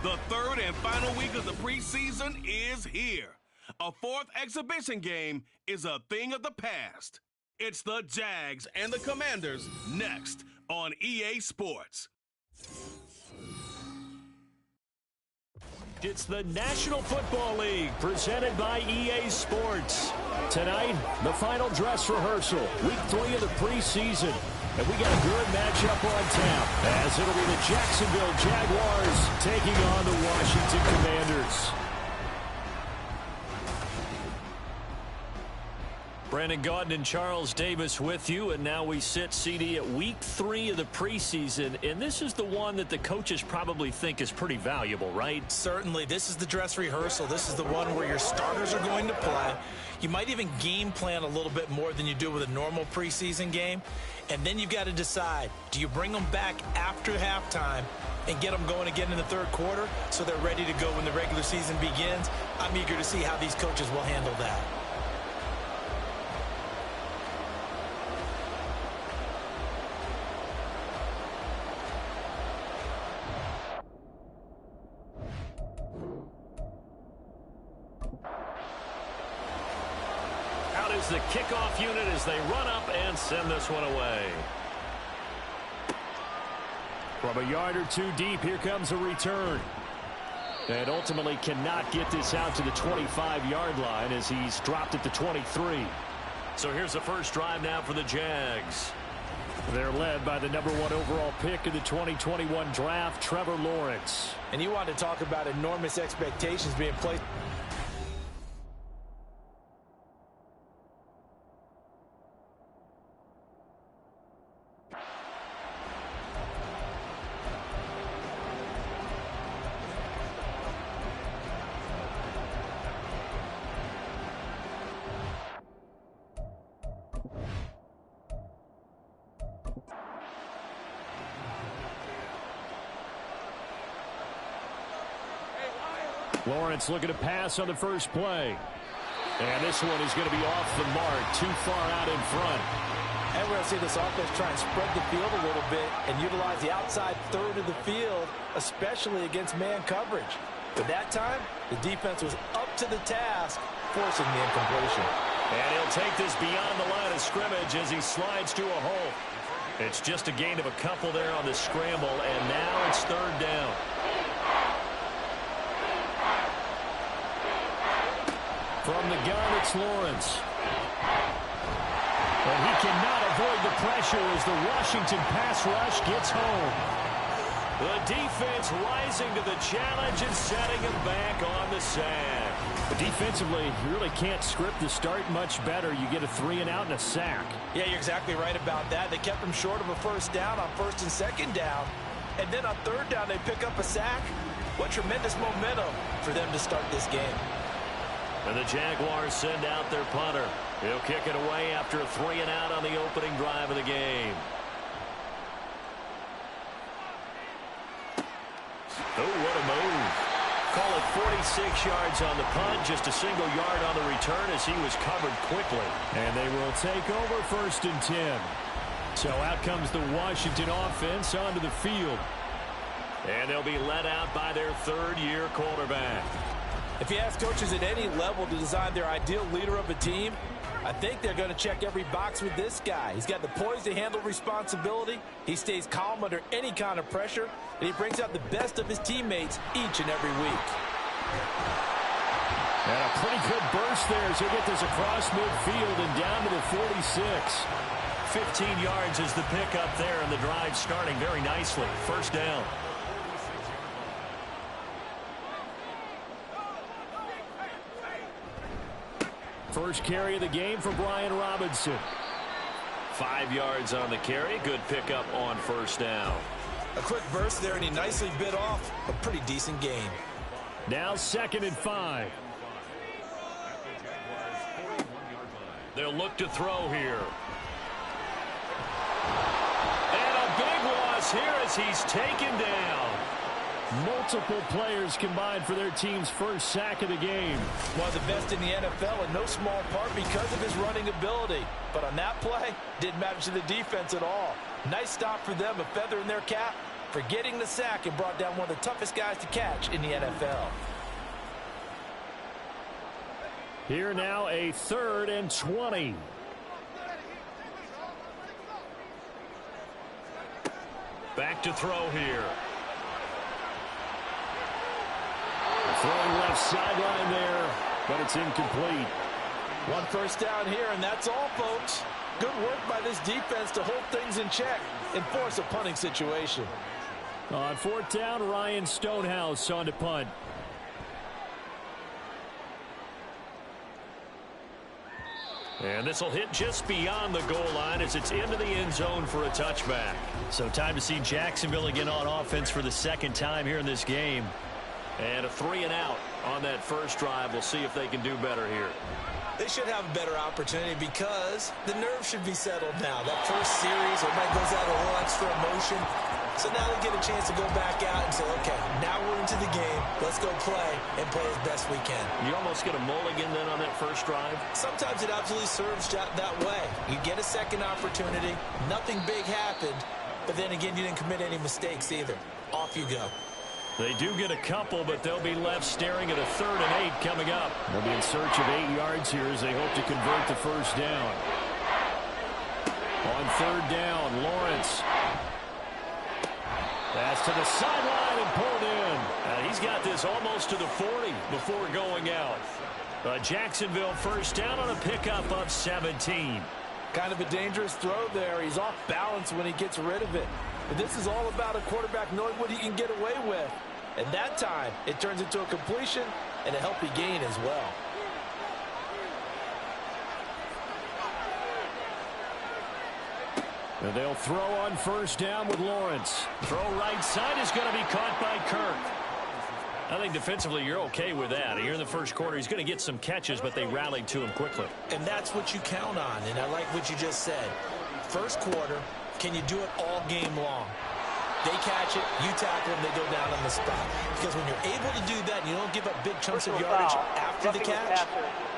The third and final week of the preseason is here. A fourth exhibition game is a thing of the past. It's the Jags and the Commanders next on EA Sports. It's the National Football League presented by EA Sports. Tonight, the final dress rehearsal, week 3 of the preseason. And we got a good matchup on tap, as it'll be the Jacksonville Jaguars taking on the Washington Commanders. Brandon Gaudin and Charles Davis with you, and now we sit, CD, at week 3 of the preseason, and this is the one that the coaches probably think is pretty valuable, right? Certainly. This is the dress rehearsal. This is the one where your starters are going to play. You might even game plan a little bit more than you do with a normal preseason game, and then you've got to decide, do you bring them back after halftime and get them going again in the third quarter so they're ready to go when the regular season begins? I'm eager to see how these coaches will handle that. The kickoff unit as they run up and send this one away. From a yard or two deep, here comes a return. And ultimately cannot get this out to the 25-yard line as he's dropped at the 23. So here's the first drive now for the Jags. They're led by the number 1 overall pick in the 2021 draft, Trevor Lawrence. And you want to talk about enormous expectations being placed. Lawrence looking to pass on the first play. And this one is going to be off the mark, too far out in front. And we're going to see this offense try and spread the field a little bit and utilize the outside third of the field, especially against man coverage. But that time, the defense was up to the task, forcing the incompletion. And he'll take this beyond the line of scrimmage as he slides to a hole. It's just a gain of a couple there on the scramble, and now it's third down. From the gun, it's Lawrence. And he cannot avoid the pressure as the Washington pass rush gets home. The defense rising to the challenge and setting him back on the sack. Defensively, you really can't script the start much better. You get a 3-and-out and a sack. Yeah, you're exactly right about that. They kept him short of a first down on first and second down. And then on third down, they pick up a sack. What tremendous momentum for them to start this game. And the Jaguars send out their punter. He'll kick it away after a 3-and-out on the opening drive of the game. Oh, what a move. Call it 46 yards on the punt, just a single yard on the return as he was covered quickly. And they will take over first and 10. So out comes the Washington offense onto the field. And they'll be led out by their third-year quarterback. If you ask coaches at any level to design their ideal leader of a team, I think they're going to check every box with this guy. He's got the poise to handle responsibility. He stays calm under any kind of pressure, and he brings out the best of his teammates each and every week. And a pretty good burst there as he'll get this across midfield and down to the 46. 15 yards is the pickup there, and the drive starting very nicely. First down. First carry of the game for Brian Robinson. 5 yards on the carry. Good pickup on first down. A quick burst there, and he nicely bit off a pretty decent gain. Now 2nd and 5. They'll look to throw here. And a big loss here as he's taken down. Multiple players combined for their team's first sack of the game. One of the best in the NFL in no small part because of his running ability. But on that play, didn't matter to the defense at all. Nice stop for them, a feather in their cap, for getting the sack and brought down one of the toughest guys to catch in the NFL. Here now, a 3rd and 20. Back to throw here. Throwing left sideline there, but it's incomplete. 1 first down here, and that's all, folks. Good work by this defense to hold things in check and force a punting situation. On 4th down, Ryan Stonehouse on to punt. And this will hit just beyond the goal line as it's into the end zone for a touchback. So time to see Jacksonville again on offense for the 2nd time here in this game. And a 3 and out on that first drive. We'll see if they can do better here. They should have a better opportunity because the nerves should be settled now. That first series, everybody goes out a little extra emotion. So now they get a chance to go back out and say, okay, now we're into the game. Let's go play and play as best we can. You almost get a mulligan then on that first drive? Sometimes it absolutely serves that way. You get a second opportunity. Nothing big happened. But then again, you didn't commit any mistakes either. Off you go. They do get a couple, but they'll be left staring at a 3rd and 8 coming up. They'll be in search of 8 yards here as they hope to convert the first down. On 3rd down, Lawrence. Pass to the sideline and pulled in. He's got this almost to the 40 before going out. Jacksonville first down on a pickup of 17. Kind of a dangerous throw there. He's off balance when he gets rid of it. But this is all about a quarterback knowing what he can get away with. And that time, it turns into a completion and a healthy gain as well. And they'll throw on first down with Lawrence. Throw right side is going to be caught by Kirk. I think defensively you're okay with that. Here in the first quarter, he's going to get some catches, but they rallied to him quickly. And that's what you count on, and I like what you just said. First quarter, can you do it all game long? They catch it, you tackle them, they go down on the spot. Because when you're able to do that and you don't give up big chunks of yardage after the catch,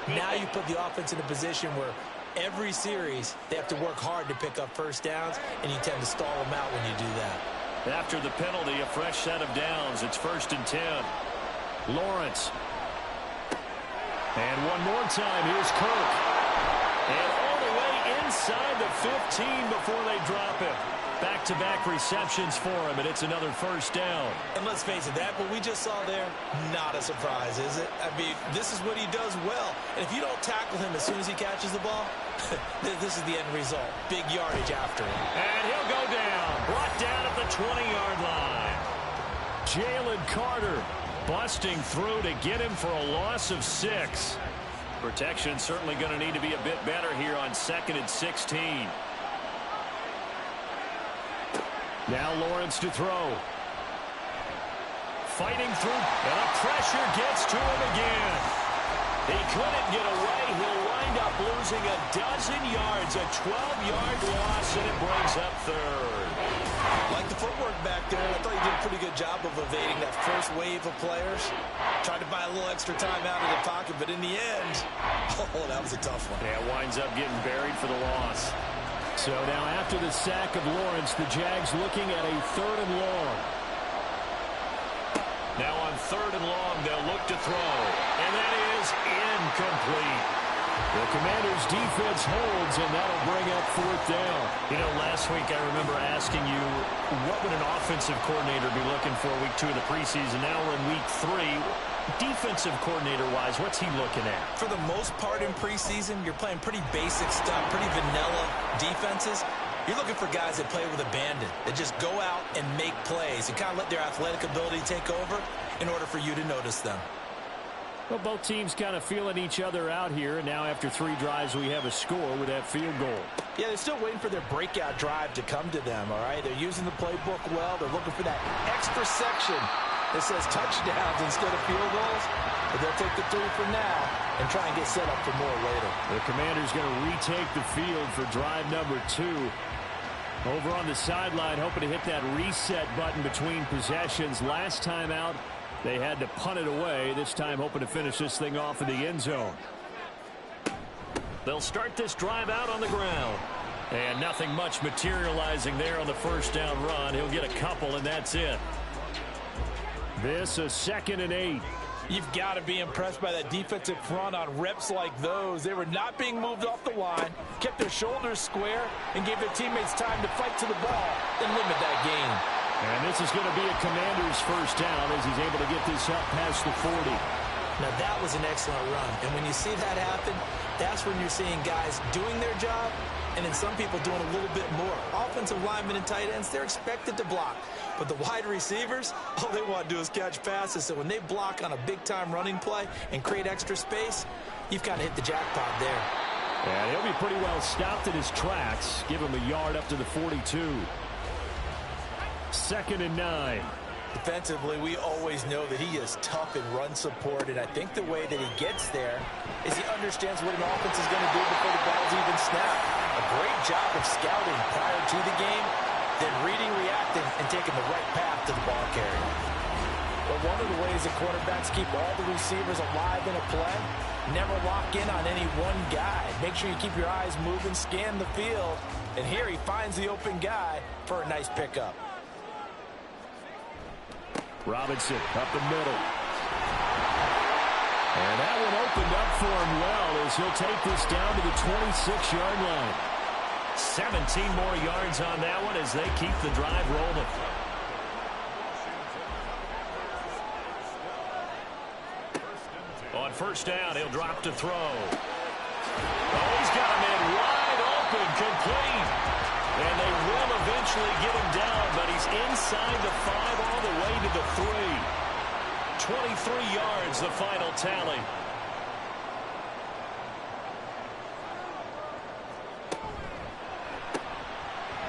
now you put the offense in a position where every series they have to work hard to pick up first downs, and you tend to stall them out when you do that. After the penalty, a fresh set of downs. It's 1st and 10. Lawrence. And one more time, here's Kirk. And all the way inside the 15 before they drop him. Back-to-back receptions for him, and it's another first down. And let's face it, that what we just saw there, not a surprise, is it? I mean, this is what he does well. And if you don't tackle him as soon as he catches the ball, this is the end result. Big yardage after him. And he'll go down. Brought down at the 20-yard line. Jalen Carter busting through to get him for a loss of 6. Protection certainly going to need to be a bit better here on 2nd and 16. Now Lawrence to throw. Fighting through, and a pressure gets to him again. He couldn't get away. He'll wind up losing a dozen yards, a 12-yard loss, and it brings up 3rd. Like the footwork back there, I thought he did a pretty good job of evading that first wave of players. Tried to buy a little extra time out of the pocket, but in the end, oh, that was a tough one. Yeah, winds up getting buried for the loss. So now after the sack of Lawrence, the Jags looking at a 3rd and long. Now on 3rd and long, they'll look to throw. And that is incomplete. The Commanders' defense holds, and that'll bring up 4th down. You know, last week I remember asking you, what would an offensive coordinator be looking for week 2 of the preseason? Now we're in week 3. Defensive coordinator-wise, what's he looking at? For the most part in preseason, you're playing pretty basic stuff, pretty vanilla defenses. You're looking for guys that play with abandon, that just go out and make plays and kind of let their athletic ability take over in order for you to notice them. Well, both teams kind of feeling each other out here, and now after 3 drives, we have a score with that field goal. Yeah, they're still waiting for their breakout drive to come to them, all right? They're using the playbook well. They're looking for that extra section that says touchdowns instead of field goals. But they'll take the 3 for now and try and get set up for more later. The Commanders going to retake the field for drive number 2. Over on the sideline, hoping to hit that reset button between possessions. Last time out, they had to punt it away. This time hoping to finish this thing off in the end zone. They'll start this drive out on the ground. And nothing much materializing there on the first down run. He'll get a couple, and that's it. This is 2nd and 8. You've got to be impressed by that defensive front on reps like those. They were not being moved off the line, kept their shoulders square, and gave their teammates time to fight to the ball and limit that gain. And this is going to be a Commander's first down as he's able to get this up past the 40. Now, that was an excellent run. And when you see that happen, that's when you're seeing guys doing their job and then some people doing a little bit more. Offensive linemen and tight ends, they're expected to block. But the wide receivers, all they want to do is catch passes. So when they block on a big-time running play and create extra space, you've kind of hit the jackpot there. And he'll be pretty well stopped in his tracks. Give him a yard up to the 42. 2nd and 9. Defensively, we always know that he is tough in run support, and I think the way that he gets there is he understands what an offense is going to do before the ball's even snapped. A great job of scouting prior to the game, then reading, reacting, and taking the right path to the ball carrier. But one of the ways that quarterbacks keep all the receivers alive in a play, never lock in on any one guy. Make sure you keep your eyes moving, scan the field, and here he finds the open guy for a nice pickup. Robinson up the middle. And that one opened up for him well as he'll take this down to the 26-yard line. 17 more yards on that one as they keep the drive rolling. On first down, he'll drop to throw. Oh, he's got him in wide open, complete. And they will eventually get him down, but he's inside the 5 all the way to the 3. 23 yards, the final tally.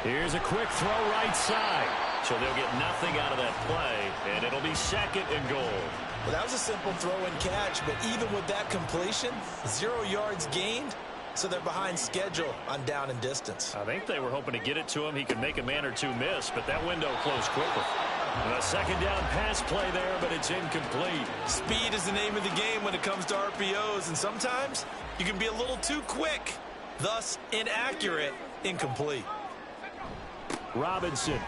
Here's a quick throw right side. So they'll get nothing out of that play, and it'll be 2nd and goal. Well, that was a simple throw and catch, but even with that completion, 0 yards gained. So they're behind schedule on down and distance. I think they were hoping to get it to him. He could make a man or two miss, but that window closed quickly. A 2nd down pass play there, but it's incomplete. Speed is the name of the game when it comes to RPOs, and sometimes you can be a little too quick, thus inaccurate, incomplete. Robinson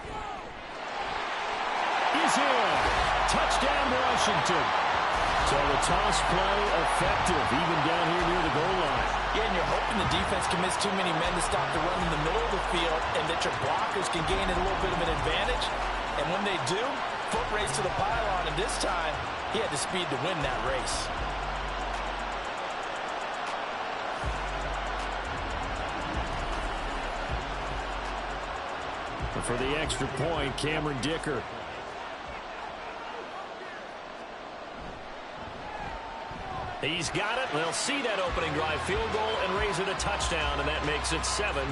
is in. Touchdown, Washington. So the toss play effective, even down here near the goal line. Yeah, and you're hoping the defense commits too many men to stop the run in the middle of the field and that your blockers can gain a little bit of an advantage. And when they do, foot race to the pylon, and this time he had the speed to win that race. And for the extra point, Cameron Dicker. He's got it. They'll see that opening drive field goal and raise it a touchdown, and that makes it 7-3.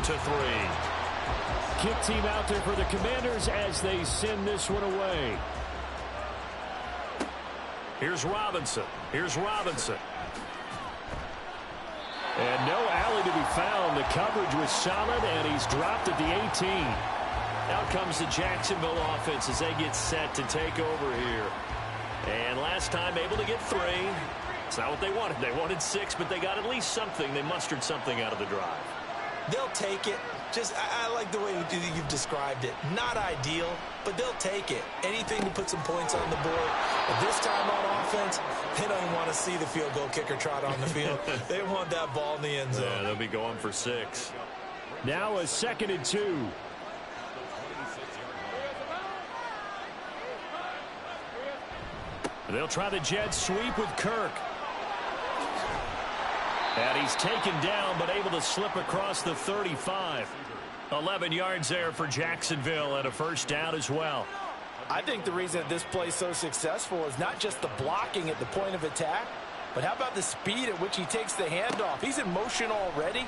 Kick team out there for the Commanders as they send this one away. Here's Robinson. Here's Robinson. And no alley to be found. The coverage was solid, and he's dropped at the 18. Out comes the Jacksonville offense as they get set to take over here. And last time able to get 3. It's not what they wanted. They wanted 6, but they got at least something. They mustered something out of the drive. They'll take it. Just, I like the way you've described it. Not ideal, but they'll take it. Anything to put some points on the board. But this time on offense, they don't want to see the field goal kicker trot on the field. They want that ball in the end zone. Yeah, they'll be going for 6. Now a 2nd and 2. They'll try the jet sweep with Kirk. And he's taken down, but able to slip across the 35. 11 yards there for Jacksonville and a first down as well. I think the reason that this play is so successful is not just the blocking at the point of attack, but how about the speed at which he takes the handoff? He's in motion already,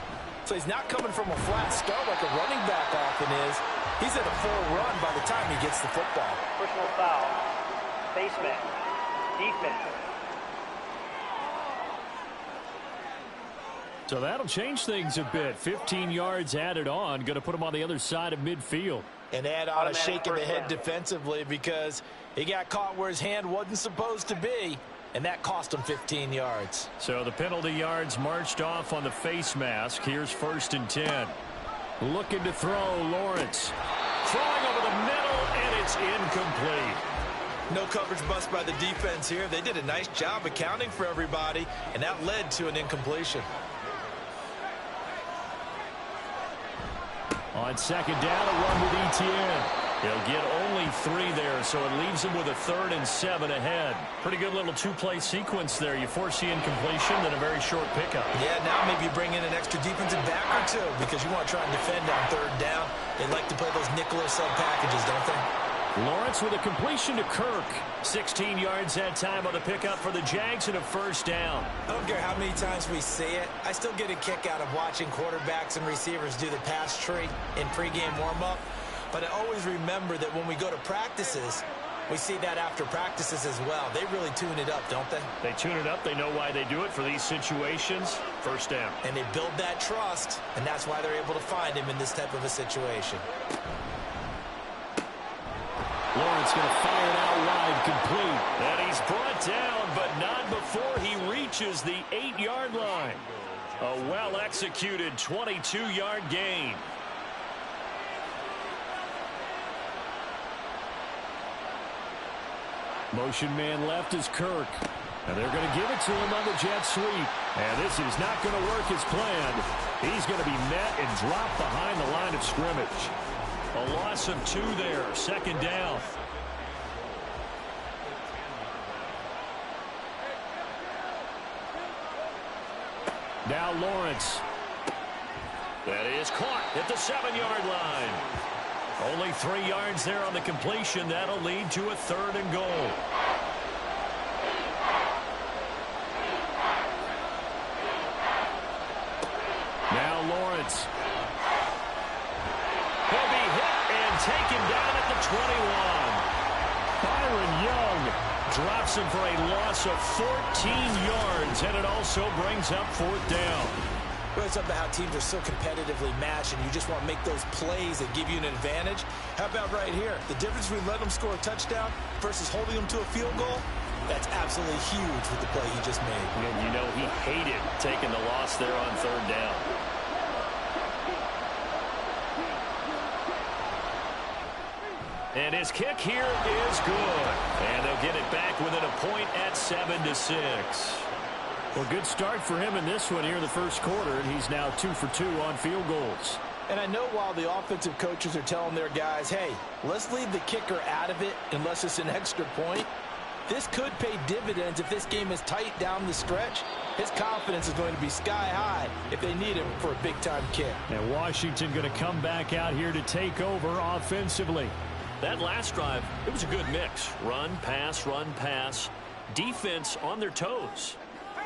so he's not coming from a flat start like a running back often is. He's at a full run by the time he gets the football. Personal foul. Face mask. Defense. So that'll change things a bit. 15 yards added on. Going to put him on the other side of midfield. And add on a shake of the head defensively because he got caught where his hand wasn't supposed to be, and that cost him 15 yards. So the penalty yards marched off on the face mask. Here's 1st and 10. Looking to throw, Lawrence. Throwing over the middle, and it's incomplete. No coverage bust by the defense here. They did a nice job accounting for everybody, and that led to an incompletion. On second down, a run with Etienne. He'll get only 3 there, so it leaves him with a 3rd and 7 ahead. Pretty good little 2-play sequence there. You force the incompletion, then a very short pickup. Yeah, now maybe you bring in an extra defensive back or 2 because you want to try and defend on 3rd down. They like to play those nickel or sub packages, don't they? Lawrence with a completion to Kirk. 16 yards that time on the pickup for the Jags and a 1st down. I don't care how many times we see it. I still get a kick out of watching quarterbacks and receivers do the pass tree in pregame warm-up. But I always remember that when we go to practices, we see that after practices as well. They really tune it up, don't they? They tune it up. They know why they do it for these situations. 1st down. And they build that trust, and that's why they're able to find him in this type of a situation. Lawrence going to fire it out wide, complete. And he's brought down, but not before he reaches the 8-yard line. A well-executed 22-yard gain. Motion man left is Kirk. And they're going to give it to him on the jet sweep. And this is not going to work as planned. He's going to be met and dropped behind the line of scrimmage. A loss of 2 there. 2nd down. Now Lawrence. That is caught at the 7-yard line. Only 3 yards there on the completion. That'll lead to a 3rd and goal. Now Lawrence. He'll be hit and taken down at the 21. Byron Young drops him for a loss of 14 yards, and it also brings up 4th down. Well, it's about how teams are so competitively matched, and you just want to make those plays that give you an advantage. How about right here? The difference between letting them score a touchdown versus holding them to a field goal, that's absolutely huge with the play he just made. And you know he hated taking the loss there on 3rd down. And his kick here is good. And they'll get it back within a point at 7-6. Well, good start for him in this one here in the 1st quarter, and he's now 2 for 2 on field goals. And I know while the offensive coaches are telling their guys, hey, let's leave the kicker out of it unless it's an extra point, this could pay dividends if this game is tight down the stretch. His confidence is going to be sky high if they need him for a big-time kick. And Washington going to come back out here to take over offensively. That last drive, it was a good mix. Run, pass, defense on their toes.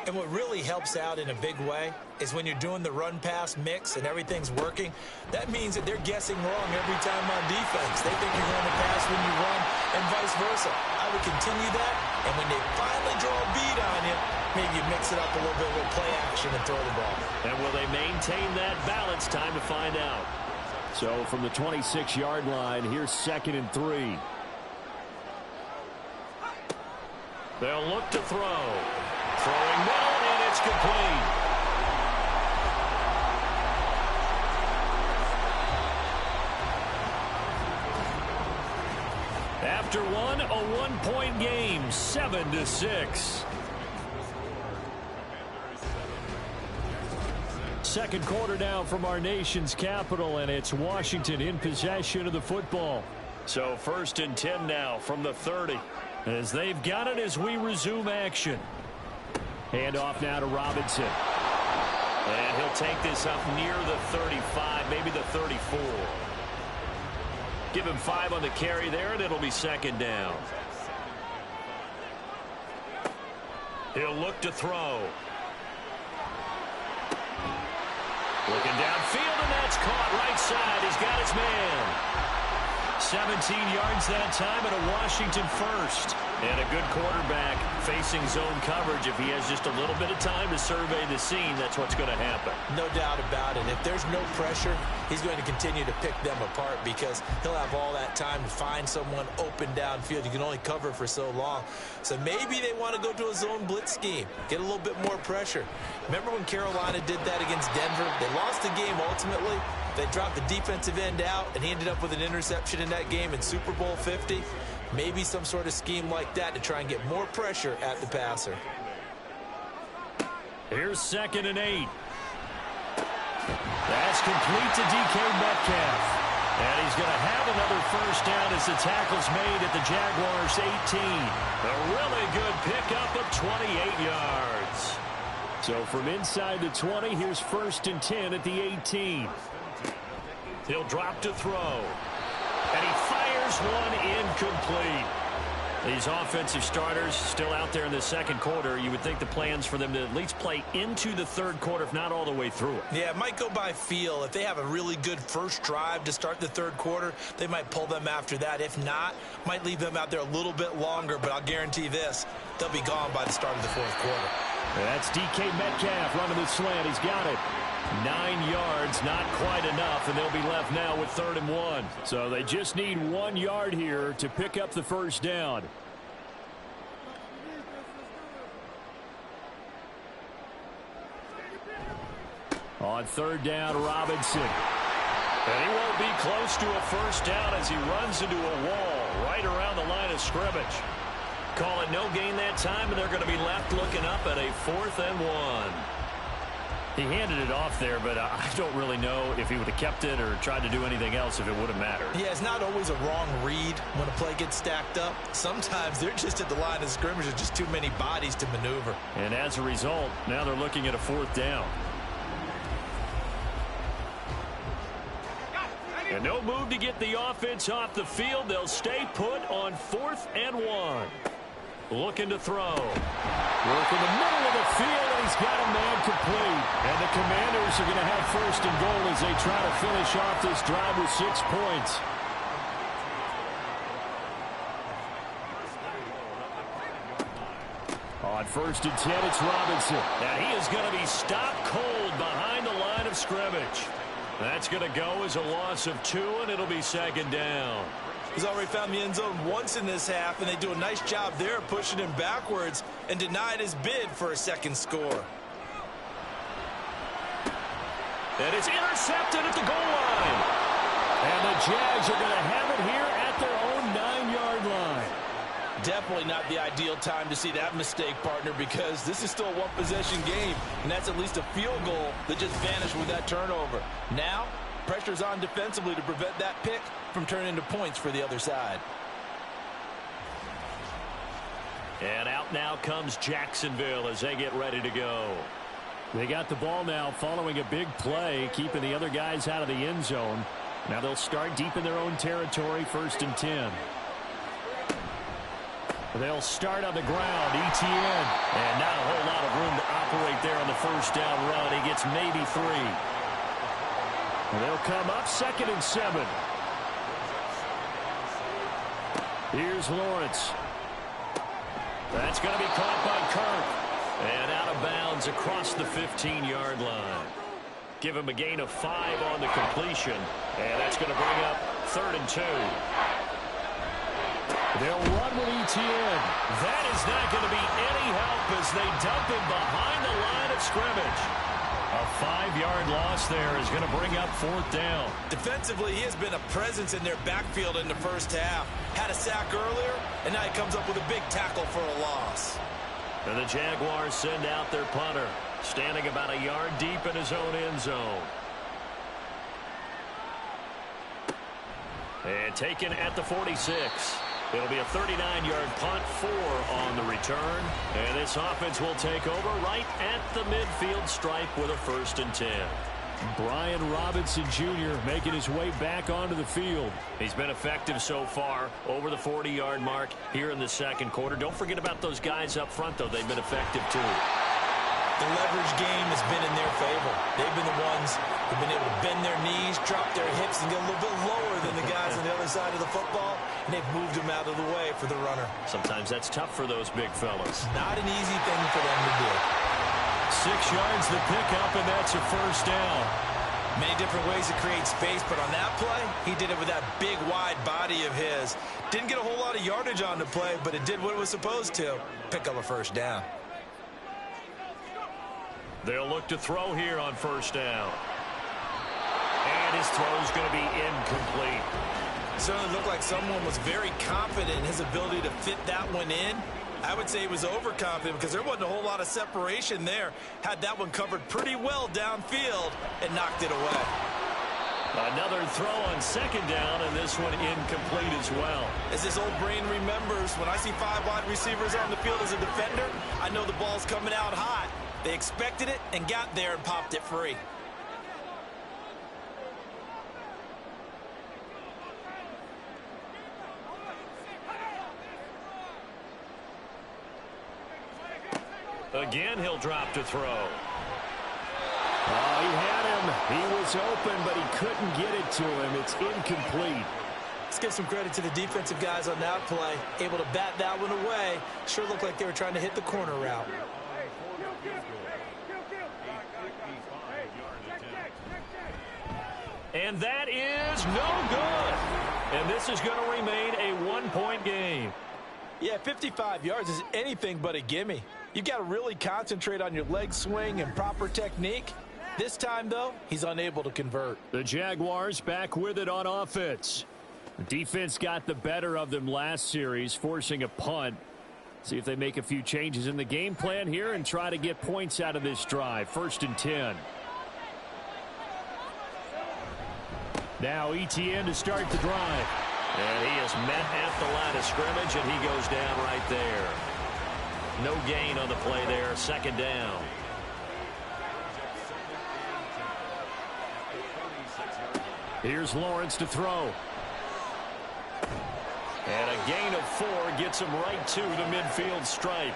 And what really helps out in a big way is when you're doing the run-pass mix and everything's working, that means that they're guessing wrong every time on defense. They think you're going to pass when you run and vice versa. I would continue that, and when they finally draw a bead on you, maybe you mix it up a little bit with play action and throw the ball. And will they maintain that balance? Time to find out. So from the 26-yard line, here's 2nd and 3. They'll look to throw. Throwing middle, and it's complete. After one, a 1-point game, 7-6. 2nd quarter now from our nation's capital, and it's Washington in possession of the football. So 1st and 10 now from the 30. As they've got it as we resume action. Hand off now to Robinson. And he'll take this up near the 35, maybe the 34. Give him 5 on the carry there, and it'll be 2nd down. He'll look to throw. Looking downfield, and that's caught right side. He's got his man. 17 yards that time, and a Washington 1st. And a good quarterback facing zone coverage. If he has just a little bit of time to survey the scene, that's what's going to happen. No doubt about it. If there's no pressure, he's going to continue to pick them apart because he'll have all that time to find someone open downfield. You can only cover for so long. So maybe they want to go to a zone blitz scheme, get a little bit more pressure. Remember when Carolina did that against Denver? They lost the game ultimately, They dropped the defensive end out, and he ended up with an interception in that game in Super Bowl 50. Maybe some sort of scheme like that to try and get more pressure at the passer. Here's 2nd and 8. That's complete to DK Metcalf. And he's going to have another first down as the tackle's made at the Jaguars' 18. A really good pickup of 28 yards. So from inside the 20, here's 1st and 10 at the 18. He'll drop to throw. And he fires one incomplete. These offensive starters still out there in the second quarter. You would think the plans for them to at least play into the third quarter, if not all the way through it. Yeah, it might go by feel. If they have a really good first drive to start the third quarter, they might pull them after that. If not, might leave them out there a little bit longer, but I'll guarantee this, they'll be gone by the start of the fourth quarter. That's DK Metcalf running the slant. He's got it. 9 yards, not quite enough, and they'll be left now with 3rd and 1. So they just need 1 yard here to pick up the first down. On 3rd down, Robinson. And he won't be close to a first down as he runs into a wall right around the line of scrimmage. Call it no gain that time, and they're going to be left looking up at a 4th and 1. He handed it off there, but I don't really know if he would have kept it or tried to do anything else if it would have mattered. Yeah, it's not always a wrong read when a play gets stacked up. Sometimes they're just at the line of scrimmage. There's just too many bodies to maneuver. And as a result, now they're looking at a 4th down. And no move to get the offense off the field. They'll stay put on 4th and 1. Looking to throw. Work in the middle of the field, and he's got a man complete. And the Commanders are going to have 1st and goal as they try to finish off this drive with 6 points. On 1st and 10, it's Robinson. And he is going to be stopped cold behind the line of scrimmage. That's going to go as a loss of 2, and it'll be 2nd down. He's already found the end zone once in this half, and they do a nice job there pushing him backwards and denied his bid for a second score. And it's intercepted at the goal line. And the Jags are going to have it here at their own 9-yard line. Definitely not the ideal time to see that mistake, partner, because this is still a one-possession game, and that's at least a field goal that just vanished with that turnover. Now, pressure's on defensively to prevent that pick from turning into points for the other side. And out now comes Jacksonville as they get ready to go. They got the ball now following a big play, keeping the other guys out of the end zone. Now they'll start deep in their own territory, 1st and 10. They'll start on the ground, ETN. And not a whole lot of room to operate there on the first down run. He gets maybe 3. And they'll come up 2nd and 7. Here's Lawrence. That's going to be caught by Kirk. And out of bounds across the 15-yard line. Give him a gain of 5 on the completion. And that's going to bring up 3rd and 2. They'll run with ETN. That is not going to be any help as they dump him behind the line of scrimmage. A 5-yard loss there is going to bring up 4th down. Defensively, he has been a presence in their backfield in the first half. Had a sack earlier, and now he comes up with a big tackle for a loss. And the Jaguars send out their punter, standing about a yard deep in his own end zone. And taken at the 46. It'll be a 39-yard punt, 4 on the return. And this offense will take over right at the midfield stripe with a 1st and 10. Brian Robinson Jr. making his way back onto the field. He's been effective so far over the 40-yard mark here in the second quarter. Don't forget about those guys up front, though. They've been effective, too. The leverage game has been in their favor. They've been the ones who've been able to bend their knees, drop their hips, and get a little bit lower than the guys on the other side of the football, and they've moved them out of the way for the runner. Sometimes that's tough for those big fellas. Not an easy thing for them to do. 6 yards to pick up, and that's a 1st down. Many different ways to create space, but on that play, he did it with that big, wide body of his. Didn't get a whole lot of yardage on the play, but it did what it was supposed to. Pick up a 1st down. They'll look to throw here on 1st down. And his throw's going to be incomplete. Certainly looked like someone was very confident in his ability to fit that one in. I would say he was overconfident because there wasn't a whole lot of separation there. Had that one covered pretty well downfield and knocked it away. Another throw on second down, and this one incomplete as well. As this old brain remembers, when I see 5 wide receivers on the field as a defender, I know the ball's coming out hot. They expected it and got there and popped it free. Again, he'll drop to throw. Oh, he had him. He was open, but he couldn't get it to him. It's incomplete. Let's give some credit to the defensive guys on that play. Able to bat that one away. Sure looked like they were trying to hit the corner route. And that is no good. And this is going to remain a one-point game. Yeah, 55 yards is anything but a gimme. You've got to really concentrate on your leg swing and proper technique. This time, though, he's unable to convert. The Jaguars back with it on offense. The defense got the better of them last series, forcing a punt. See if they make a few changes in the game plan here and try to get points out of this drive. 1st and 10. Now ETN to start the drive. And he is met at the line of scrimmage, and he goes down right there. No gain on the play there. 2nd down. Here's Lawrence to throw. And a gain of 4 gets him right to the midfield stripe.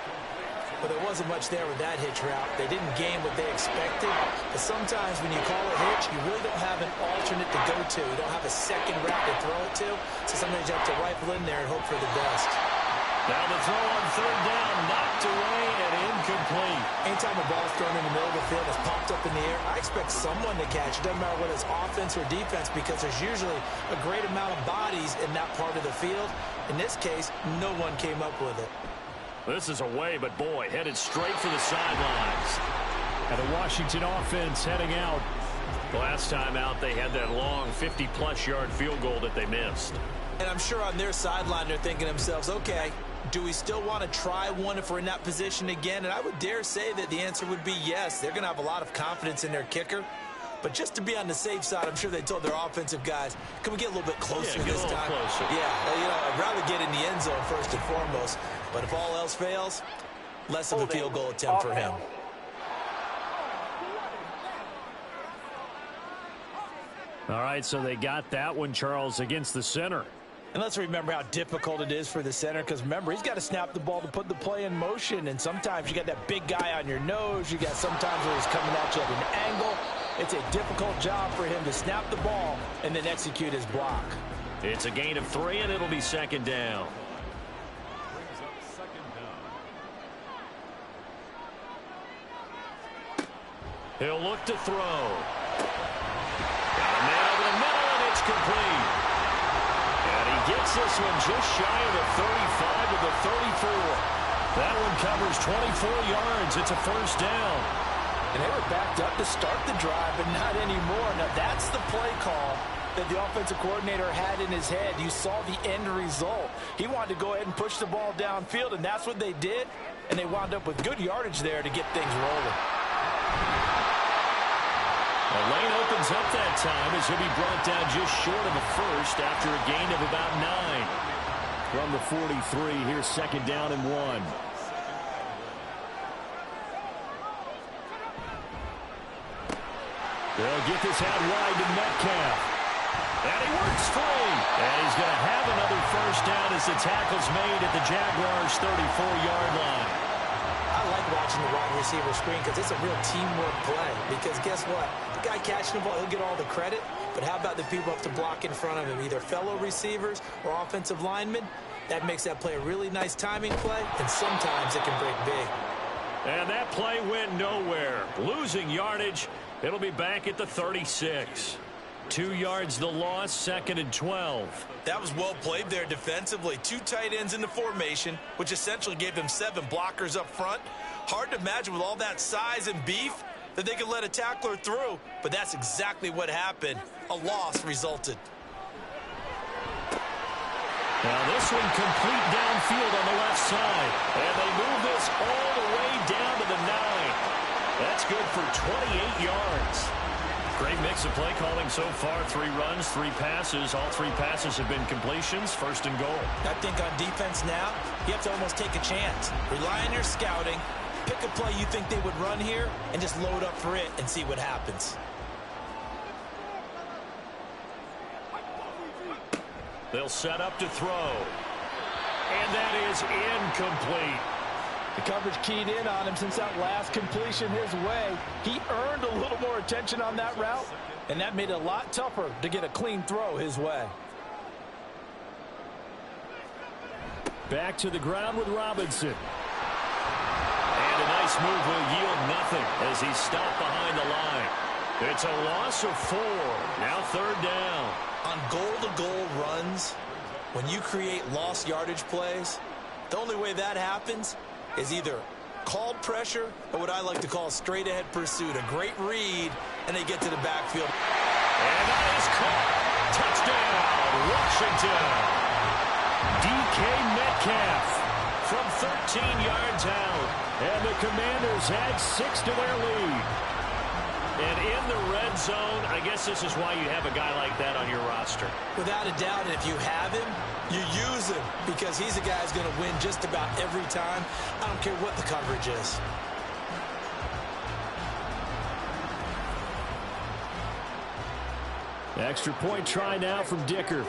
Well, there wasn't much there with that hitch route. They didn't gain what they expected. But sometimes when you call a hitch, you really don't have an alternate to go to. You don't have a second route to throw it to. So sometimes you have to rifle in there and hope for the best. Now the throw on 3rd down, knocked away and incomplete. Anytime a ball's thrown in the middle of the field, it's popped up in the air, I expect someone to catch it. Doesn't matter whether it's offense or defense, because there's usually a great amount of bodies in that part of the field. In this case, no one came up with it. This is away, but boy, headed straight for the sidelines. And the Washington offense heading out. Last time out, they had that long 50-plus yard field goal that they missed. And I'm sure on their sideline, they're thinking to themselves, okay, do we still want to try one if we're in that position again? And I would dare say that the answer would be yes. They're going to have a lot of confidence in their kicker. But just to be on the safe side, I'm sure they told their offensive guys, can we get a little bit closer this time? Closer. Yeah, you know, I'd rather get in the end zone first and foremost. But if all else fails, less of a field goal attempt for him. All right, so they got that one, Charles, against the center. And let's remember how difficult it is for the center, because remember, he's got to snap the ball to put the play in motion. And sometimes you got that big guy on your nose. You got sometimes where he's coming at you at an angle. It's a difficult job for him to snap the ball and then execute his block. It's a gain of 3, and it'll be 2nd down. He'll look to throw. Got a man over the middle, and it's complete. And he gets this one just shy of the 35 to the 34. That one covers 24 yards. It's a 1st down. And they were backed up to start the drive, but not anymore. Now, that's the play call that the offensive coordinator had in his head. You saw the end result. He wanted to go ahead and push the ball downfield, and that's what they did. And they wound up with good yardage there to get things rolling. The lane opens up that time as he'll be brought down just short of a 1st after a gain of about 9. From the 43, here's 2nd down and 1. They'll get this out wide to Metcalf. And he works free. And he's going to have another 1st down as the tackle's made at the Jaguars' 34-yard line. I like watching the wide receiver screen because it's a real teamwork play. Because guess what? The guy catching the ball, he'll get all the credit. But how about the people up to block in front of him, either fellow receivers or offensive linemen? That makes that play a really nice timing play, and sometimes it can break big. And that play went nowhere. Losing yardage. It'll be back at the 36. 2 yards the loss, 2nd and 12. That was well played there defensively. 2 tight ends in the formation, which essentially gave them 7 blockers up front. Hard to imagine with all that size and beef that they could let a tackler through, but that's exactly what happened. a loss resulted. Now this one complete downfield on the left side. And they move this all the way down to the 9. That's good for 28 yards. Great mix of play calling so far. 3 runs, 3 passes. All 3 passes have been completions. First and goal. I think on defense now, you have to almost take a chance. Rely on your scouting. Pick a play you think they would run here and just load up for it and see what happens. They'll set up to throw. And that is incomplete. The coverage keyed in on him since that last completion his way. He earned a little more attention on that route, and that made it a lot tougher to get a clean throw his way. Back to the ground with Robinson. And a nice move will yield nothing as he's stopped behind the line. It's a loss of 4. Now 3rd down. On goal-to-goal runs, when you create lost yardage plays, the only way that happens is either called pressure or what I like to call straight-ahead pursuit. A great read, and they get to the backfield. And that is caught. Touchdown, Washington. DK Metcalf from 13 yards out. And the Commanders add 6 to their lead. And in the red zone, I guess this is why you have a guy like that on your roster. Without a doubt, and if you have him, you use him because he's a guy who's going to win just about every time. I don't care what the coverage is. Extra point try now from Dicker.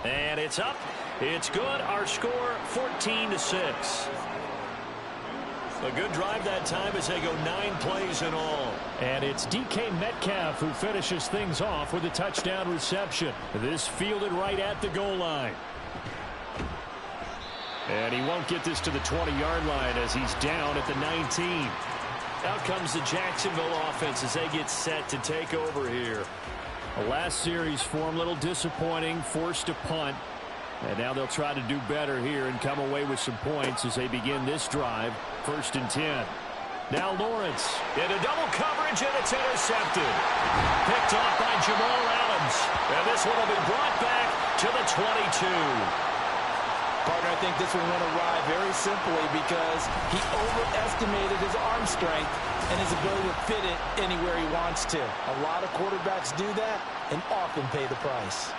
And it's up. It's good. Our score, 14-6. A good drive that time as they go 9 plays in all. And it's DK Metcalf who finishes things off with a touchdown reception. This fielded right at the goal line. And he won't get this to the 20-yard line as he's down at the 19. Out comes the Jacksonville offense as they get set to take over here. The last series for him, a little disappointing, forced to punt. And now they'll try to do better here and come away with some points as they begin this drive. 1st and 10. Now Lawrence into double coverage, and it's intercepted. Picked off by Jamal Adams. And this one will be brought back to the 22. Partner, I think this one went awry very simply because he overestimated his arm strength and his ability to fit it anywhere he wants to. A lot of quarterbacks do that and often pay the price.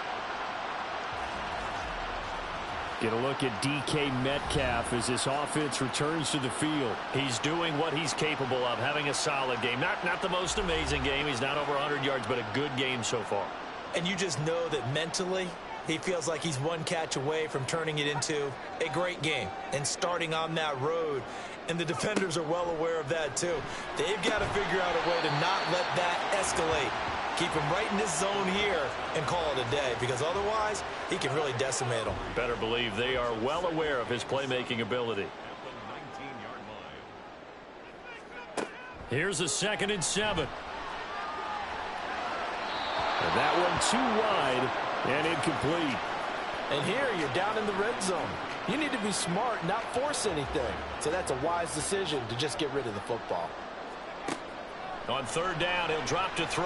Get a look at DK Metcalf as this offense returns to the field. He's doing what he's capable of, having a solid game. Not the most amazing game. He's not over 100 yards, but a good game so far. And you just know that mentally, he feels like he's one catch away from turning it into a great game and starting on that road. And the defenders are well aware of that, too. They've got to figure out a way to not let that escalate. Keep him right in this zone here and call it a day, because otherwise he can really decimate them. Better believe they are well aware of his playmaking ability. Here's a 2nd and 7. And that one too wide and incomplete. And here you're down in the red zone. You need to be smart, not force anything. So that's a wise decision to just get rid of the football. On 3rd down, he'll drop to throw.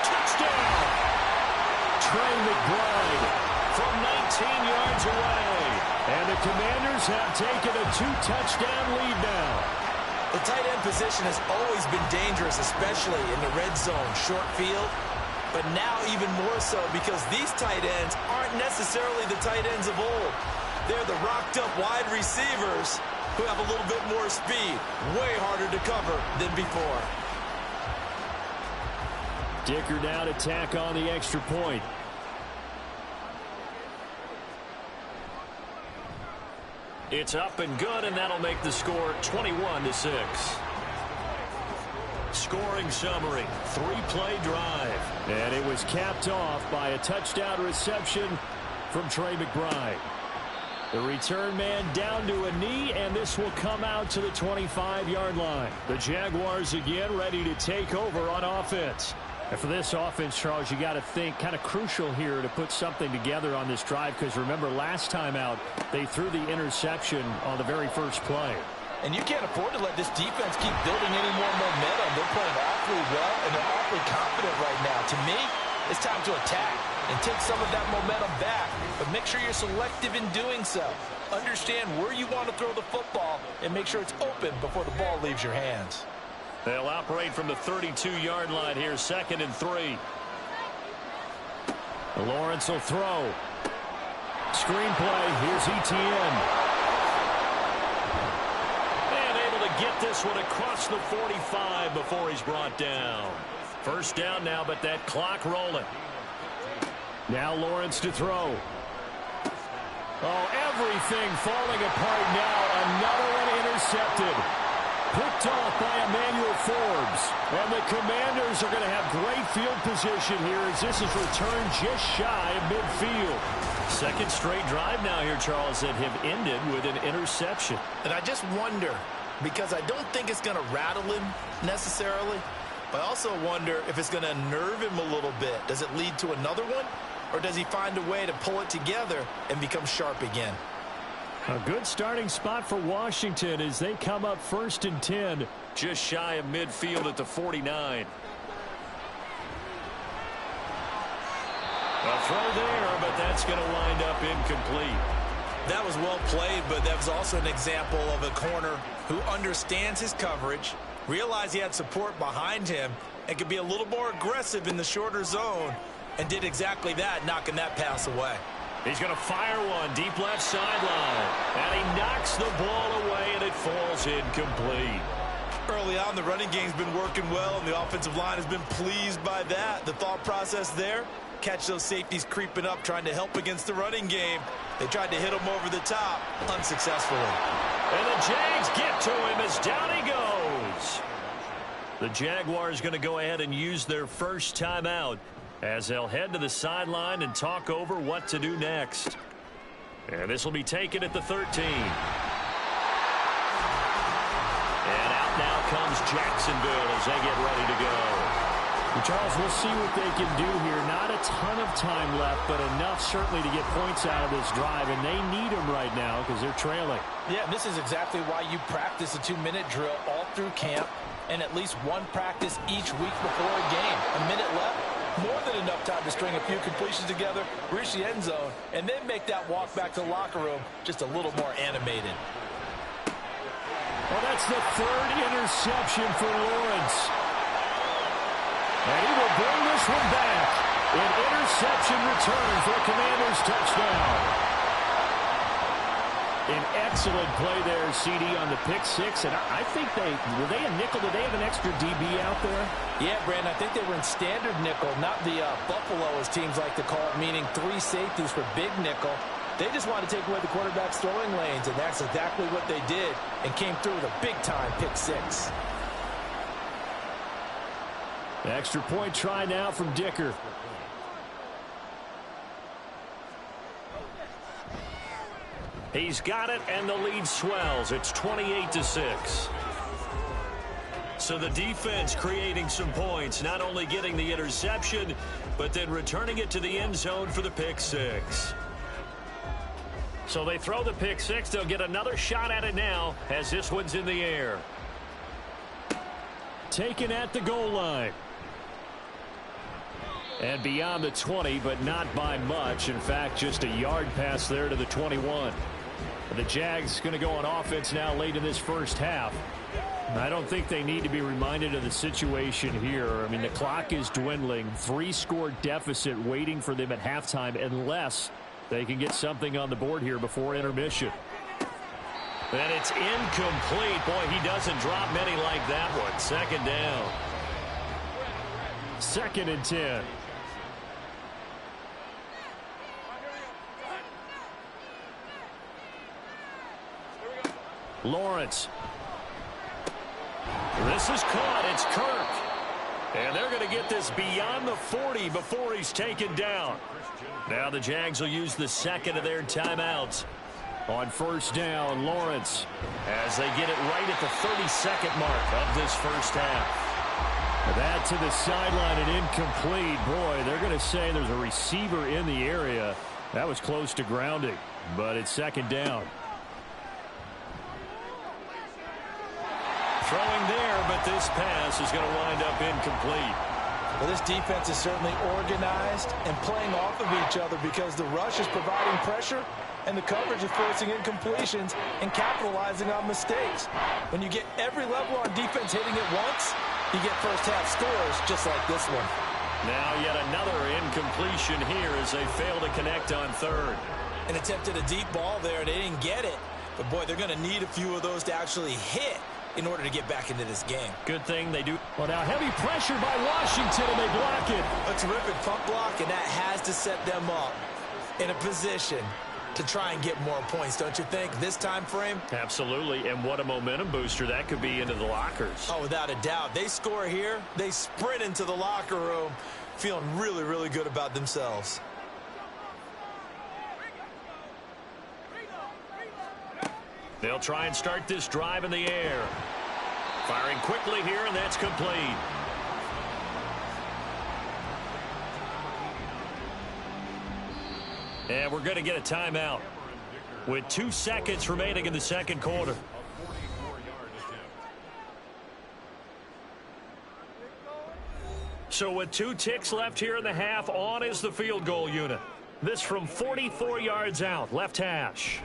Touchdown! Trey McBride from 19 yards away. And the Commanders have taken a 2-touchdown lead now. The tight end position has always been dangerous, especially in the red zone, short field. But now even more so because these tight ends aren't necessarily the tight ends of old. They're the rocked-up wide receivers who have a little bit more speed, way harder to cover than before. Dicker now to tack on the extra point. It's up and good, and that'll make the score 21-6. Scoring summary, 3-play drive. And it was capped off by a touchdown reception from Trey McBride. The return man down to a knee, and this will come out to the 25-yard line. The Jaguars again ready to take over on offense. And for this offense, Charles, you got to think kind of crucial here to put something together on this drive, because remember last time out, they threw the interception on the very first play. And you can't afford to let this defense keep building any more momentum. They're playing awfully well, and they're awfully confident right now. To me, it's time to attack and take some of that momentum back. But make sure you're selective in doing so. Understand where you want to throw the football and make sure it's open before the ball leaves your hands. They'll operate from the 32-yard line here, 2nd and 3. Lawrence will throw. Screenplay. Here's Etienne. And able to get this one across the 45 before he's brought down. First down now, but that clock rolling. Now Lawrence to throw. Oh, everything falling apart now. Another one intercepted. Picked off by Emmanuel Forbes. And the Commanders are going to have great field position here as this is returned just shy of midfield. Second straight drive now here, Charles, that have ended with an interception. And I just wonder, because I don't think it's going to rattle him necessarily, but I also wonder if it's going to unnerve him a little bit. Does it lead to another one? Or does he find a way to pull it together and become sharp again? A good starting spot for Washington as they come up 1st and 10. Just shy of midfield at the 49. A throw there, but that's going to wind up incomplete. That was well played, but that was also an example of a corner who understands his coverage, realized he had support behind him, and could be a little more aggressive in the shorter zone, and did exactly that, knocking that pass away. He's going to fire one deep left sideline. And he knocks the ball away, and it falls incomplete. Early on, the running game's been working well, and the offensive line has been pleased by that. The thought process there, catch those safeties creeping up, trying to help against the running game. They tried to hit him over the top, unsuccessfully. And the Jags get to him as down he goes. The Jaguars going to go ahead and use their first timeout as they'll head to the sideline and talk over what to do next. And this will be taken at the 13. And out now comes Jacksonville as they get ready to go. Charles, we'll see what they can do here. Not a ton of time left, but enough certainly to get points out of this drive, and they need them right now because they're trailing. Yeah, this is exactly why you practice a 2-minute drill all through camp and at least one practice each week before a game. A minute left, more than enough time to string a few completions together, reach the end zone, and then make that walk back to the locker room just a little more animated. Well, that's the 3rd interception for Lawrence. And he will bring this one back. An interception return for the Commanders' touchdown. An excellent play there, CD, on the pick six. And I think were they a nickel? Did they have an extra DB out there? Yeah, Brandon, I think they were in standard nickel, not the Buffalo, as teams like to call it, meaning 3 safeties for big nickel. They just wanted to take away the quarterback's throwing lanes, and that's exactly what they did and came through with a big-time pick six. Extra point try now from Dicker. He's got it, and the lead swells. It's 28-6. So the defense creating some points, not only getting the interception, but then returning it to the end zone for the pick six. So they throw the pick six. They'll get another shot at it now as this one's in the air. Taken at the goal line. And beyond the 20, but not by much. In fact, just a yard pass there to the 21. The Jags going to go on offense now late in this first half. I don't think they need to be reminded of the situation here. I mean, the clock is dwindling. 3-score deficit waiting for them at halftime unless they can get something on the board here before intermission. And it's incomplete. Boy, he doesn't drop many like that one. 2nd down. 2nd and 10. Lawrence. This is caught. It's Kirk. And they're going to get this beyond the 40 before he's taken down. Now the Jags will use the 2nd of their timeouts. On 1st down, Lawrence. As they get it right at the 32nd mark of this first half. That to the sideline and incomplete. Boy, they're going to say there's a receiver in the area. That was close to grounding, but it's 2nd down. Throwing there, but this pass is going to wind up incomplete. Well, this defense is certainly organized and playing off of each other because the rush is providing pressure and the coverage is forcing incompletions and capitalizing on mistakes. When you get every level on defense hitting at once, you get first-half scores just like this one. Now yet another incompletion here as they fail to connect on third. And attempted a deep ball there. They didn't get it. But, boy, they're going to need a few of those to actually hit in order to get back into this game. Good thing they do. Well, now heavy pressure by Washington, and they block it. A terrific pump block, and that has to set them up in a position to try and get more points, don't you think, this time frame? Absolutely, and what a momentum booster that could be into the lockers. Oh, without a doubt. They score here, they sprint into the locker room feeling really, really good about themselves. They'll try and start this drive in the air. Firing quickly here, and that's complete. And we're going to get a timeout with 2 seconds remaining in the second quarter. So with 2 ticks left here in the half, on is the field goal unit. This from 44 yards out, left hash.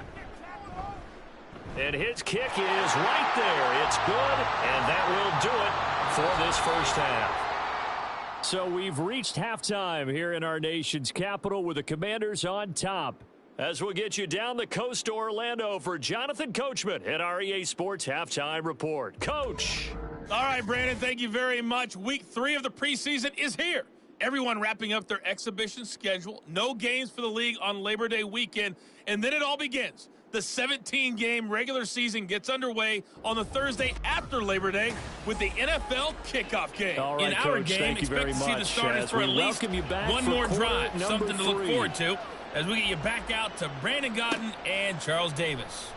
And his kick is right there. It's good, and that will do it for this first half. So we've reached halftime here in our nation's capital with the Commanders on top. As we'll get you down the coast to Orlando for Jonathan Coachman at our EA Sports Halftime Report. Coach. All right, Brandon, thank you very much. Week 3 of the preseason is here. Everyone wrapping up their exhibition schedule. No games for the league on Labor Day weekend, and then it all begins. The 17-game regular season gets underway on the Thursday after Labor Day with the NFL kickoff game. All right, in our Coach, game, thank you expect very to see the much. starters As for we at least welcome you back one for more quarter drive. number Something to look 3. forward to as we get you back out to Brandon Godden and Charles Davis.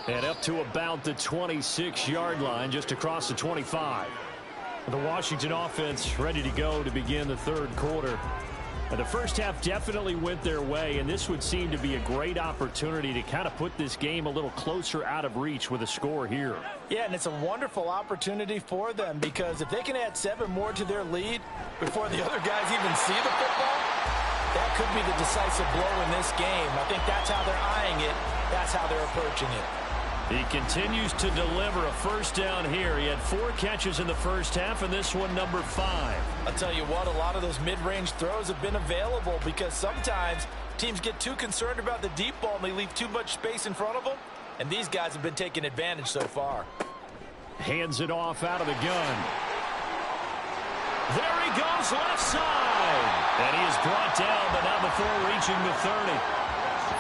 And up to about the 26-yard line, just across the 25. The Washington offense ready to go to begin the third quarter. And the first half definitely went their way, and this would seem to be a great opportunity to kind of put this game a little closer out of reach with a score here. Yeah, and it's a wonderful opportunity for them because if they can add 7 more to their lead before the other guys even see the football, that could be the decisive blow in this game. I think that's how they're eyeing it. That's how they're approaching it. He continues to deliver a first down here. He had 4 catches in the first half, and this one number 5. I'll tell you what, a lot of those mid-range throws have been available because sometimes teams get too concerned about the deep ball and they leave too much space in front of them, and these guys have been taking advantage so far. Hands it off out of the gun. There he goes, left side. And he is brought down, but not before reaching the 30.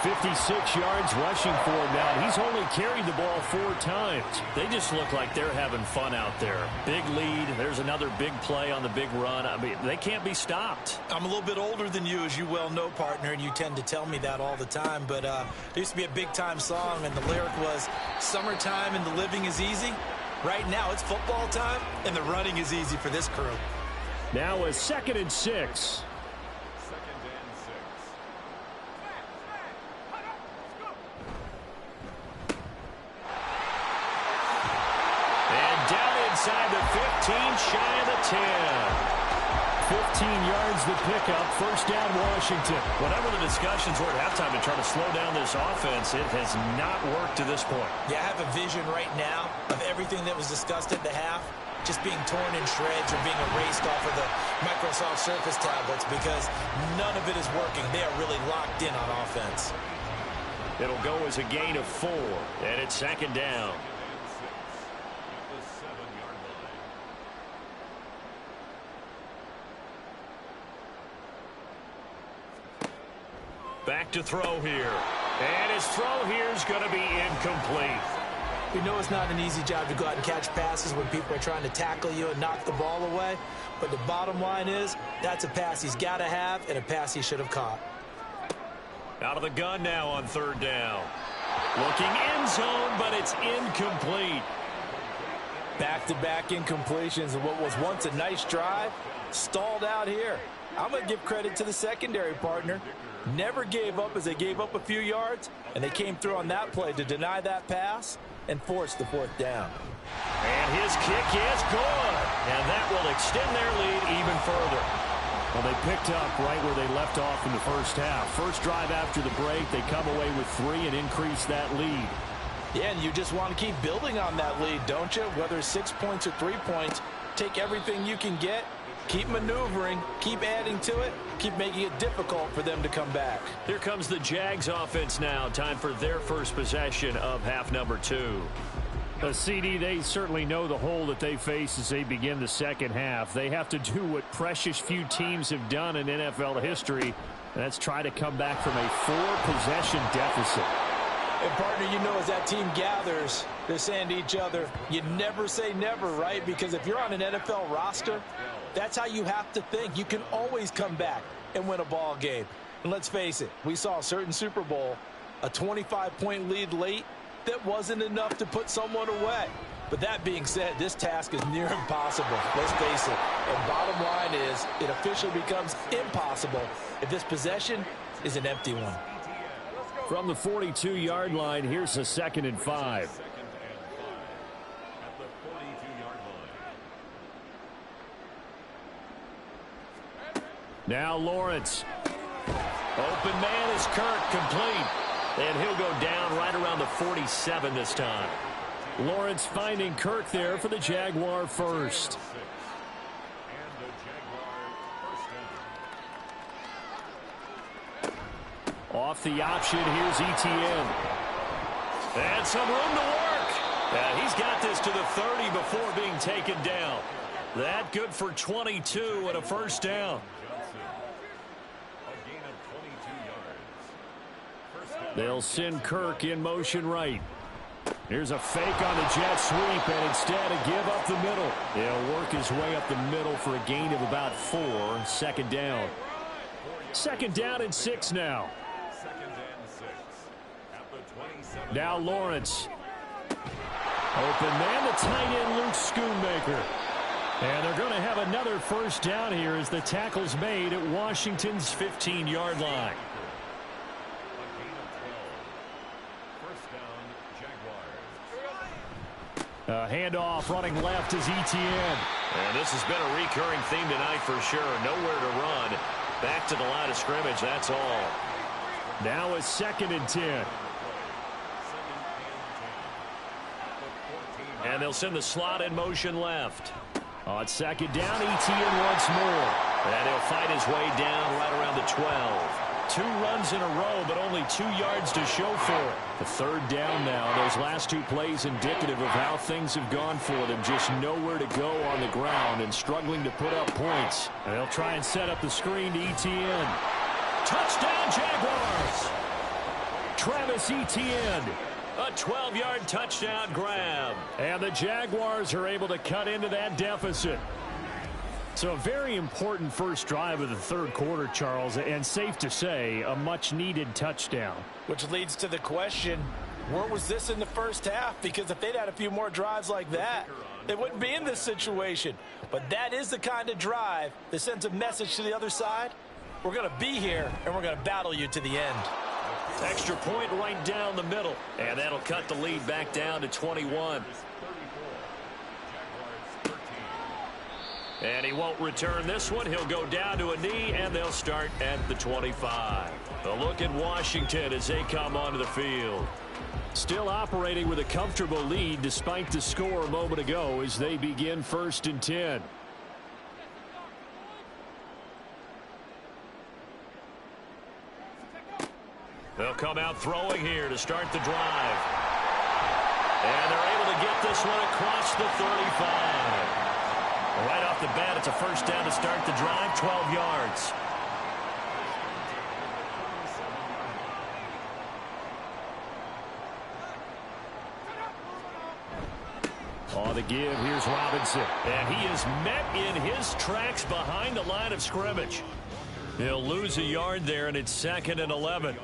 56 yards rushing for him now. He's only carried the ball 4 times. They just look like they're having fun out there. Big lead. There's another big play on the big run. I mean, they can't be stopped. I'm a little bit older than you, as you well know, partner, and you tend to tell me that all the time. But there used to be a big-time song, and the lyric was, "Summertime and the living is easy." Right now, it's football time, and the running is easy for this crew. Now a 2nd and 6. Inside the 15, shy of the 10. 15 yards the pickup, first down Washington. Whatever the discussions were at halftime to try to slow down this offense, it has not worked to this point. Yeah, I have a vision right now of everything that was discussed at the half just being torn in shreds or being erased off of the Microsoft Surface tablets because none of it is working. They are really locked in on offense. It'll go as a gain of 4, and it's 2nd down. Back to throw here. And his throw here is going to be incomplete. We know it's not an easy job to go out and catch passes when people are trying to tackle you and knock the ball away. But the bottom line is, that's a pass he's got to have and a pass he should have caught. Out of the gun now on 3rd down. Looking end zone, but it's incomplete. Back-to-back incompletions of what was once a nice drive, stalled out here. I'm going to give credit to the secondary partner. Never gave up as they gave up a few yards, and they came through on that play to deny that pass. and force the 4th down. And his kick is good. And that will extend their lead even further. Well, they picked up right where they left off in the first half. First drive after the break, they come away with 3 and increase that lead. Yeah, and you just want to keep building on that lead, don't you? Whether it's 6 points or 3 points, take everything you can get, keep maneuvering, keep adding to it, keep making it difficult for them to come back. Here comes the Jags offense now. Time for their first possession of half number 2. CD, they certainly know the hole that they face as they begin the second half. They have to do what precious few teams have done in NFL history, and that's try to come back from a 4-possession deficit. And, partner, you know, as that team gathers, they're saying to each other, you never say never, right? Because if you're on an NFL roster, that's how you have to think. You can always come back and win a ball game. And let's face it, we saw a certain Super Bowl, a 25-point lead late, that wasn't enough to put someone away. But that being said, this task is near impossible. Let's face it. And bottom line is, it officially becomes impossible if this possession is an empty one. From the 42-yard line, here's a 2nd and 5. Now Lawrence. Open man is Kirk, complete. And he'll go down right around the 47 this time. Lawrence finding Kirk there for the Jaguar first. Off the option, here's Etienne. And some room to work. He's got this to the 30 before being taken down. That good for 22 and a first down. They'll send Kirk in motion right. Here's a fake on the jet sweep, and instead a give up the middle. He'll work his way up the middle for a gain of about 4. 2nd down. 2nd down and 6 now. Now Lawrence. Open man, the tight end, Luke Schoonmaker. And they're going to have another first down here as the tackle's made at Washington's 15-yard line. Handoff running left is Etienne. And this has been a recurring theme tonight for sure. Nowhere to run. Back to the line of scrimmage, that's all. Now a 2nd and 10. And they'll send the slot in motion left. On 2nd down, Etienne once more. And he'll fight his way down right around the 12. 2 runs in a row, but only 2 yards to show for it. The 3rd down now. Those last 2 plays indicative of how things have gone for them. Just nowhere to go on the ground and struggling to put up points. And they'll try and set up the screen to Etienne. Touchdown, Jaguars! Travis Etienne. A 12-yard touchdown grab. And the Jaguars are able to cut into that deficit. So a very important first drive of the 3rd quarter, Charles, and safe to say, a much-needed touchdown. Which leads to the question, where was this in the first half? Because if they'd had a few more drives like that, they wouldn't be in this situation. But that is the kind of drive that sends a message to the other side. We're going to be here, and we're going to battle you to the end. Extra point right down the middle. And that'll cut the lead back down to 21. And he won't return this one. He'll go down to a knee, and they'll start at the 25. A look at Washington as they come onto the field. Still operating with a comfortable lead despite the score a moment ago as they begin 1st and 10. They'll come out throwing here to start the drive. And they're able to get this one across the 35. Right off the bat, it's a first down to start the drive, 12 yards. On the give, here's Robinson. And he is met in his tracks behind the line of scrimmage. He'll lose a yard there, and it's 2nd and 11.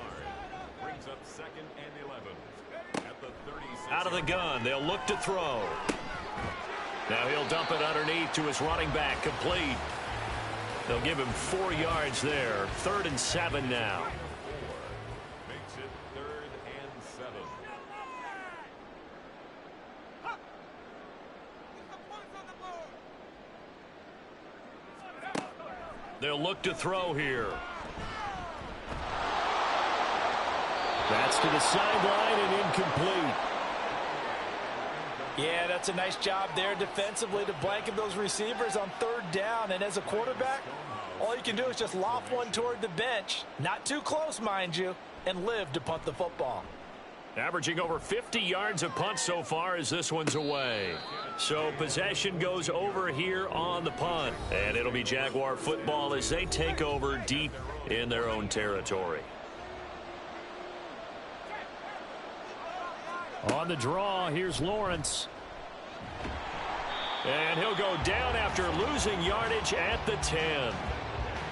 Out of the gun, they'll look to throw. Now he'll dump it underneath to his running back, complete. They'll give him 4 yards there. 3rd and 7 now. Makes it 3rd and 7. They'll look to throw here. That's to the sideline and incomplete. Yeah, that's a nice job there defensively to blanket those receivers on third down. And as a quarterback, all you can do is just loft one toward the bench. Not too close, mind you, and live to punt the football. Averaging over 50 yards a punt so far as this one's away. So possession goes over here on the punt. And it'll be Jaguar football as they take over deep in their own territory. On the draw, here's Lawrence. And he'll go down after losing yardage at the 10.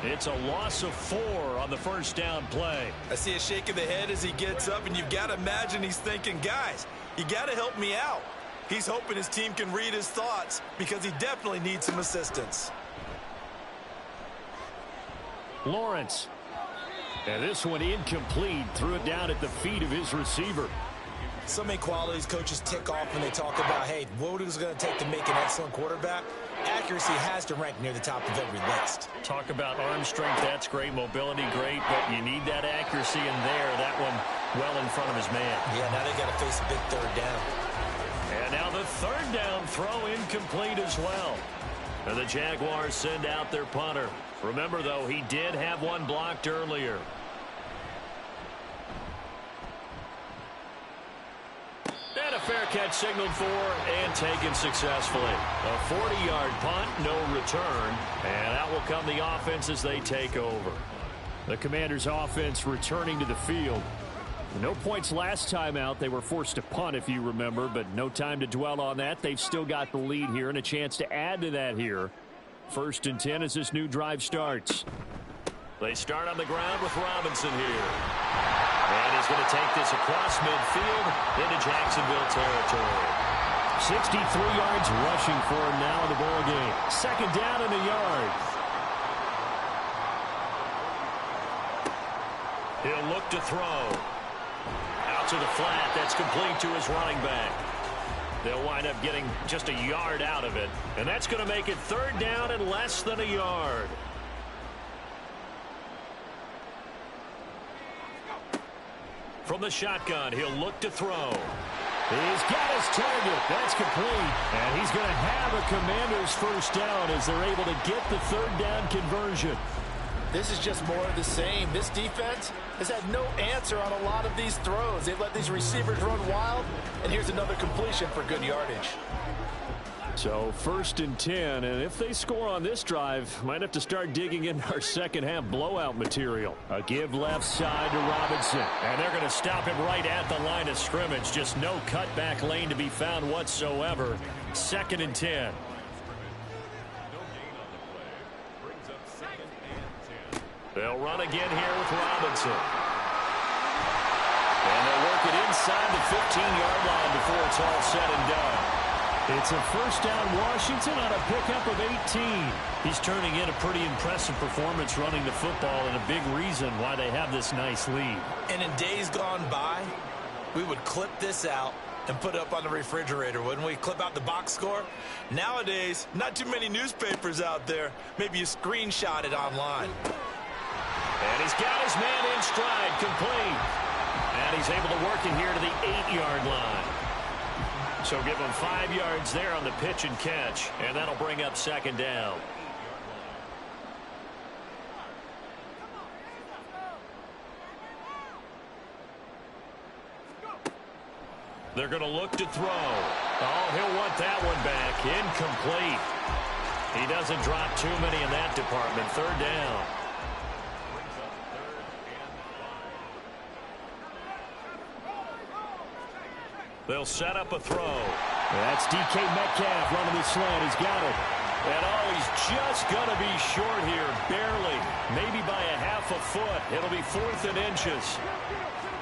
It's a loss of 4 on the first down play. I see a shake of the head as he gets up, and you've got to imagine he's thinking, guys, you got to help me out. He's hoping his team can read his thoughts because he definitely needs some assistance. Lawrence. And this one incomplete. Threw it down at the feet of his receiver. So many qualities coaches tick off when they talk about, hey, what is it going to take to make an excellent quarterback? Accuracy has to rank near the top of every list. Talk about arm strength, that's great. Mobility, great. But you need that accuracy in there. That one well in front of his man. Yeah, now they got to face a big third down. And now the third down throw incomplete as well. And the Jaguars send out their punter. Remember, though, he did have one blocked earlier. And a fair catch signaled for and taken successfully. A 40-yard punt, no return. And out will come the offense as they take over. The Commanders' offense returning to the field. No points last time out. They were forced to punt, if you remember, but no time to dwell on that. They've still got the lead here and a chance to add to that here. 1st and 10 as this new drive starts. They start on the ground with Robinson here. And he's going to take this across midfield into Jacksonville territory. 63 yards rushing for him now in the ball game. 2nd down and a yard. He'll look to throw. Out to the flat. That's complete to his running back. They'll wind up getting just a yard out of it. And that's going to make it 3rd down and less than a yard. From the shotgun, he'll look to throw. He's got his target. That's complete. And he's going to have a Commander's first down as they're able to get the 3rd down conversion. This is just more of the same. This defense has had no answer on a lot of these throws. They've let these receivers run wild, and here's another completion for good yardage. So 1st and 10, and if they score on this drive, might have to start digging in our second half blowout material. A give left side to Robinson. And they're going to stop him right at the line of scrimmage. Just no cutback lane to be found whatsoever. 2nd and 10. They'll run again here with Robinson. And they'll work it inside the 15-yard line before it's all said and done. It's a 1st down Washington on a pickup of 18. He's turning in a pretty impressive performance running the football and a big reason why they have this nice lead. And in days gone by, we would clip this out and put it up on the refrigerator, wouldn't we? Clip out the box score. Nowadays, not too many newspapers out there. Maybe you screenshot it online. And he's got his man in stride, complete. And he's able to work it here to the 8-yard line. So give him 5 yards there on the pitch and catch, and that'll bring up 2nd down. They're going to look to throw. Oh, he'll want that one back. Incomplete. He doesn't drop too many in that department. 3rd down. They'll set up a throw. That's DK Metcalf running the slant. He's got it. And oh, he's just going to be short here. Barely. Maybe by a half a foot. It'll be 4th and inches.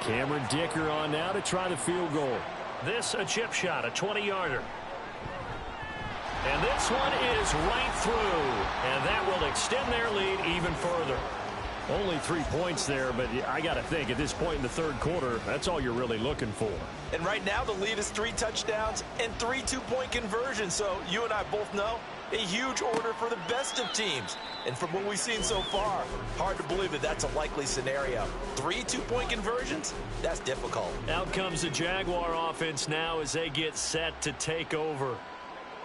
Cameron Dicker on now to try the field goal. This a chip shot, a 20-yarder. And this one is right through. And that will extend their lead even further. Only 3 points there, but I got to think at this point in the third quarter, that's all you're really looking for. And right now the lead is 3 touchdowns and 3 two-point conversions. So you and I both know a huge order for the best of teams. And from what we've seen so far, hard to believe that that's a likely scenario. 3 two-point conversions? That's difficult. Out comes the Jaguar offense now as they get set to take over.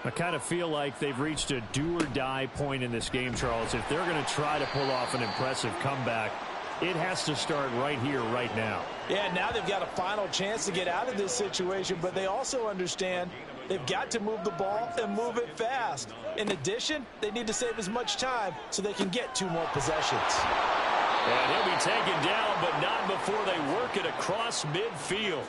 I kind of feel like they've reached a do-or-die point in this game, Charles. If they're going to try to pull off an impressive comeback, it has to start right here, right now. Yeah, now they've got a final chance to get out of this situation, but they also understand they've got to move the ball and move it fast. In addition, they need to save as much time so they can get 2 more possessions. And he'll be taken down, but not before they work it across midfield.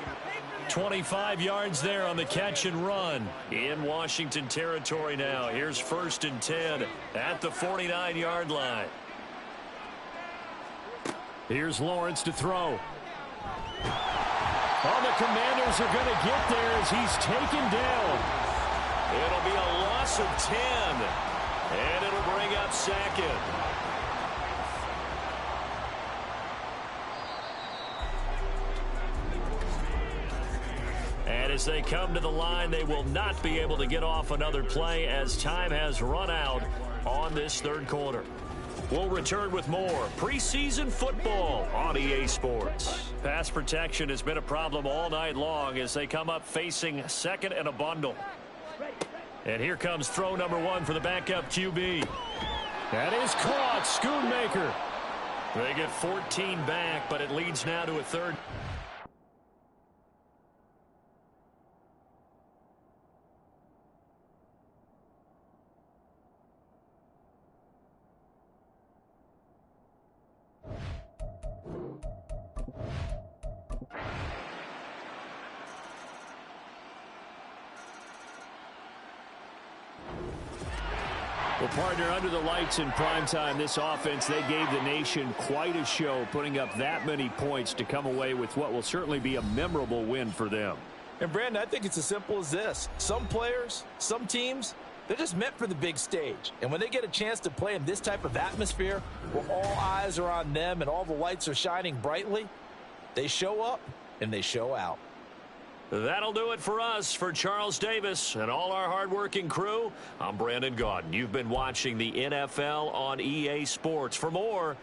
25 yards there on the catch and run. In Washington territory now. Here's 1st and 10 at the 49-yard line. Here's Lawrence to throw. Oh, the Commanders are going to get there as he's taken down. It'll be a loss of 10, and it'll bring up 2nd. And as they come to the line, they will not be able to get off another play as time has run out on this third quarter. We'll return with more preseason football on EA Sports. Pass protection has been a problem all night long as they come up facing 2nd and a bundle. And here comes throw number 1 for the backup QB. That is caught. Schoonmaker. They get 14 back, but it leads now to a 3rd. Well, partner, under the lights in primetime, this offense, they gave the nation quite a show, putting up that many points to come away with what will certainly be a memorable win for them. And, Brandon, I think it's as simple as this. Some players, some teams, they're just meant for the big stage. And when they get a chance to play in this type of atmosphere where all eyes are on them and all the lights are shining brightly, they show up and they show out. That'll do it for us. For Charles Davis and all our hardworking crew, I'm Brandon Gaudin. You've been watching the NFL on EA Sports. For more,